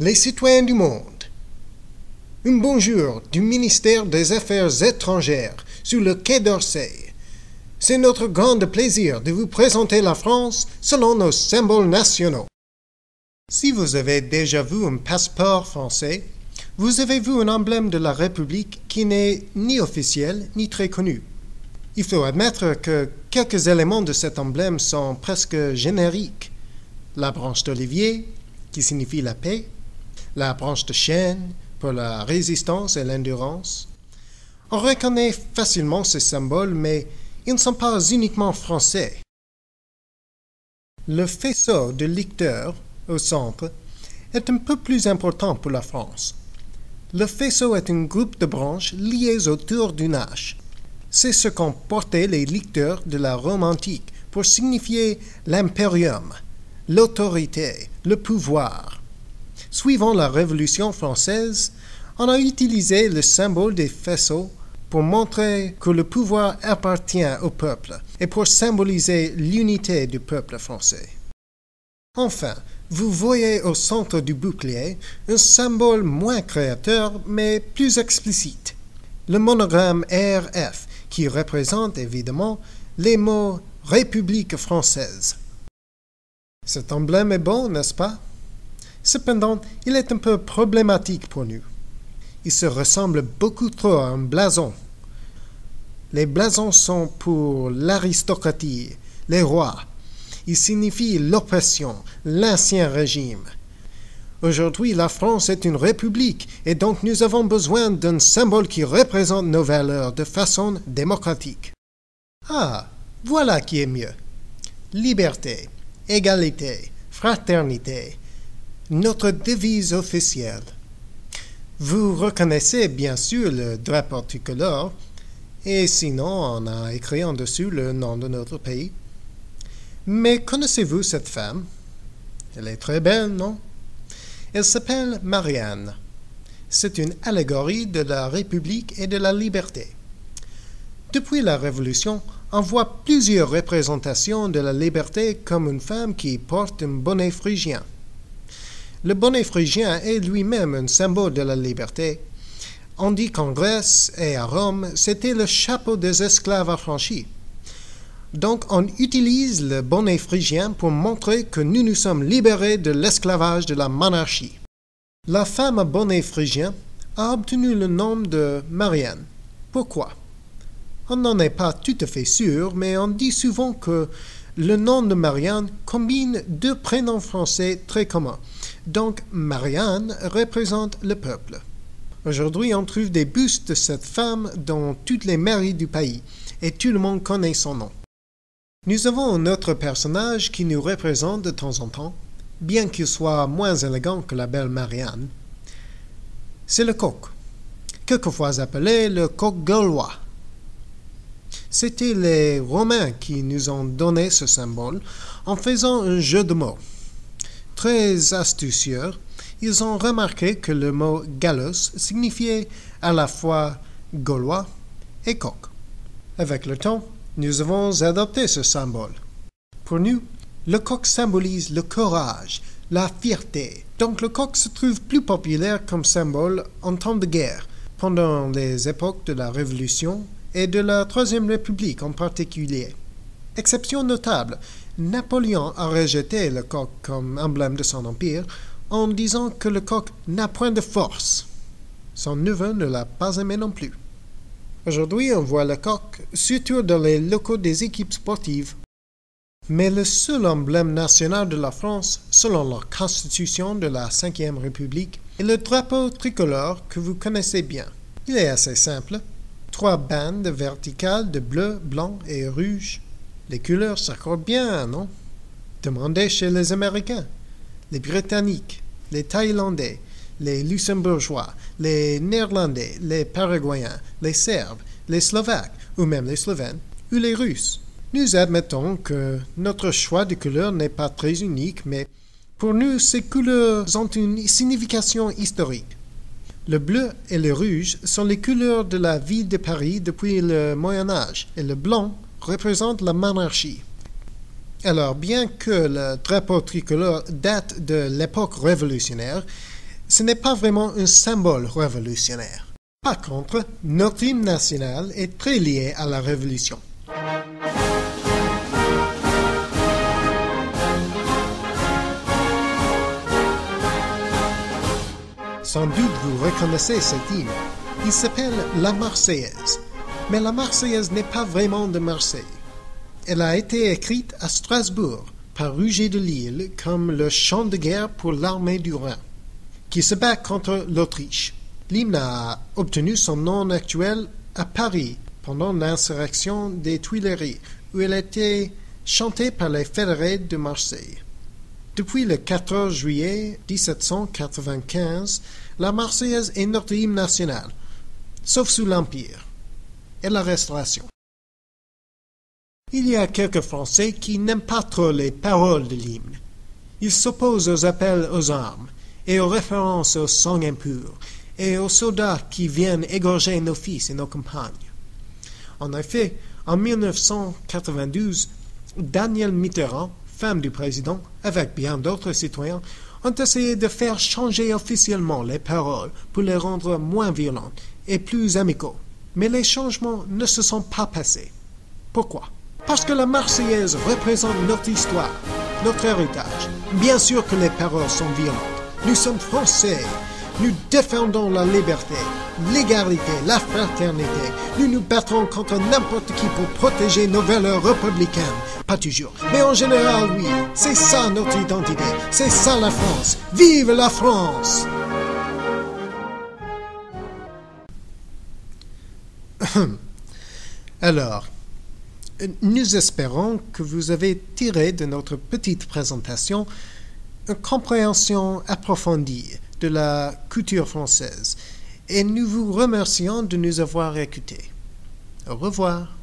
Les citoyens du monde, un bonjour du ministère des Affaires étrangères sur le quai d'Orsay. C'est notre grand plaisir de vous présenter la France selon nos symboles nationaux. Si vous avez déjà vu un passeport français, vous avez vu un emblème de la République qui n'est ni officiel ni très connu. Il faut admettre que quelques éléments de cet emblème sont presque génériques. La branche d'olivier, qui signifie la paix, la branche de chêne pour la résistance et l'endurance. On reconnaît facilement ces symboles, mais ils ne sont pas uniquement français. Le faisceau de licteurs, au centre, est un peu plus important pour la France. Le faisceau est un groupe de branches liées autour d'une hache. C'est ce qu'ont porté les licteurs de la Rome antique pour signifier l'impérium, l'autorité, le pouvoir. Suivant la Révolution française, on a utilisé le symbole des faisceaux pour montrer que le pouvoir appartient au peuple et pour symboliser l'unité du peuple français. Enfin, vous voyez au centre du bouclier un symbole moins créateur mais plus explicite, le monogramme RF qui représente évidemment les mots République française. Cet emblème est bon, n'est-ce pas? Cependant, il est un peu problématique pour nous. Il se ressemble beaucoup trop à un blason. Les blasons sont pour l'aristocratie, les rois. Ils signifient l'oppression, l'ancien régime. Aujourd'hui, la France est une république et donc nous avons besoin d'un symbole qui représente nos valeurs de façon démocratique. Ah, voilà qui est mieux. Liberté, égalité, fraternité. Notre devise officielle. Vous reconnaissez bien sûr le drapeau tricolore, et sinon on a écrit en dessus le nom de notre pays. Mais connaissez-vous cette femme? Elle est très belle, non? Elle s'appelle Marianne. C'est une allégorie de la République et de la liberté. Depuis la Révolution, on voit plusieurs représentations de la liberté comme une femme qui porte un bonnet phrygien. Le bonnet phrygien est lui-même un symbole de la liberté. On dit qu'en Grèce et à Rome, c'était le chapeau des esclaves affranchis. Donc on utilise le bonnet phrygien pour montrer que nous nous sommes libérés de l'esclavage de la monarchie. La femme à bonnet phrygien a obtenu le nom de Marianne. Pourquoi? On n'en est pas tout à fait sûr, mais on dit souvent que le nom de Marianne combine deux prénoms français très communs. Donc, Marianne représente le peuple. Aujourd'hui, on trouve des bustes de cette femme dans toutes les mairies du pays, et tout le monde connaît son nom. Nous avons un autre personnage qui nous représente de temps en temps, bien qu'il soit moins élégant que la belle Marianne. C'est le coq, quelquefois appelé le coq gaulois. C'était les Romains qui nous ont donné ce symbole en faisant un jeu de mots. Très astucieux, ils ont remarqué que le mot « gallus » signifiait à la fois « gaulois » et « coq ». Avec le temps, nous avons adopté ce symbole. Pour nous, le coq symbolise le courage, la fierté. Donc le coq se trouve plus populaire comme symbole en temps de guerre, pendant les époques de la Révolution et de la Troisième République en particulier. Exception notable, Napoléon a rejeté le coq comme emblème de son empire en disant que le coq n'a point de force. Son neveu ne l'a pas aimé non plus. Aujourd'hui, on voit le coq surtout dans les locaux des équipes sportives. Mais le seul emblème national de la France, selon la Constitution de la Ve République, est le drapeau tricolore que vous connaissez bien. Il est assez simple. 3 bandes verticales de bleu, blanc et rouge. Les couleurs s'accordent bien, non? Demandez chez les Américains, les Britanniques, les Thaïlandais, les Luxembourgeois, les Néerlandais, les Paraguayens, les Serbes, les Slovaques, ou même les Slovènes, ou les Russes. Nous admettons que notre choix de couleurs n'est pas très unique, mais pour nous, ces couleurs ont une signification historique. Le bleu et le rouge sont les couleurs de la ville de Paris depuis le Moyen Âge, et le blanc représente la monarchie. Alors, bien que le drapeau tricolore date de l'époque révolutionnaire, ce n'est pas vraiment un symbole révolutionnaire. Par contre, notre hymne national est très lié à la Révolution. Sans doute vous reconnaissez cet hymne. Il s'appelle la Marseillaise. Mais la Marseillaise n'est pas vraiment de Marseille. Elle a été écrite à Strasbourg par Ruger de Lille comme le chant de guerre pour l'armée du Rhin, qui se bat contre l'Autriche. L'hymne a obtenu son nom actuel à Paris pendant l'insurrection des Tuileries, où elle était chantée par les fédérés de Marseille. Depuis le 14 juillet 1795, la Marseillaise est notre hymne national, sauf sous l'Empire et la Restauration. Il y a quelques Français qui n'aiment pas trop les paroles de l'hymne. Ils s'opposent aux appels aux armes et aux références au sang impur et aux soldats qui viennent égorger nos fils et nos compagnes. En effet, en 1992, Danielle Mitterrand, femme du président, avec bien d'autres citoyens, ont essayé de faire changer officiellement les paroles pour les rendre moins violentes et plus amicaux. Mais les changements ne se sont pas passés. Pourquoi? Parce que la Marseillaise représente notre histoire, notre héritage. Bien sûr que les paroles sont violentes. Nous sommes Français. Nous défendons la liberté, l'égalité, la fraternité. Nous nous battrons contre n'importe qui pour protéger nos valeurs républicaines. Pas toujours, mais en général, oui. C'est ça notre identité. C'est ça la France. Vive la France! Alors, nous espérons que vous avez tiré de notre petite présentation une compréhension approfondie de la culture française et nous vous remercions de nous avoir écoutés. Au revoir.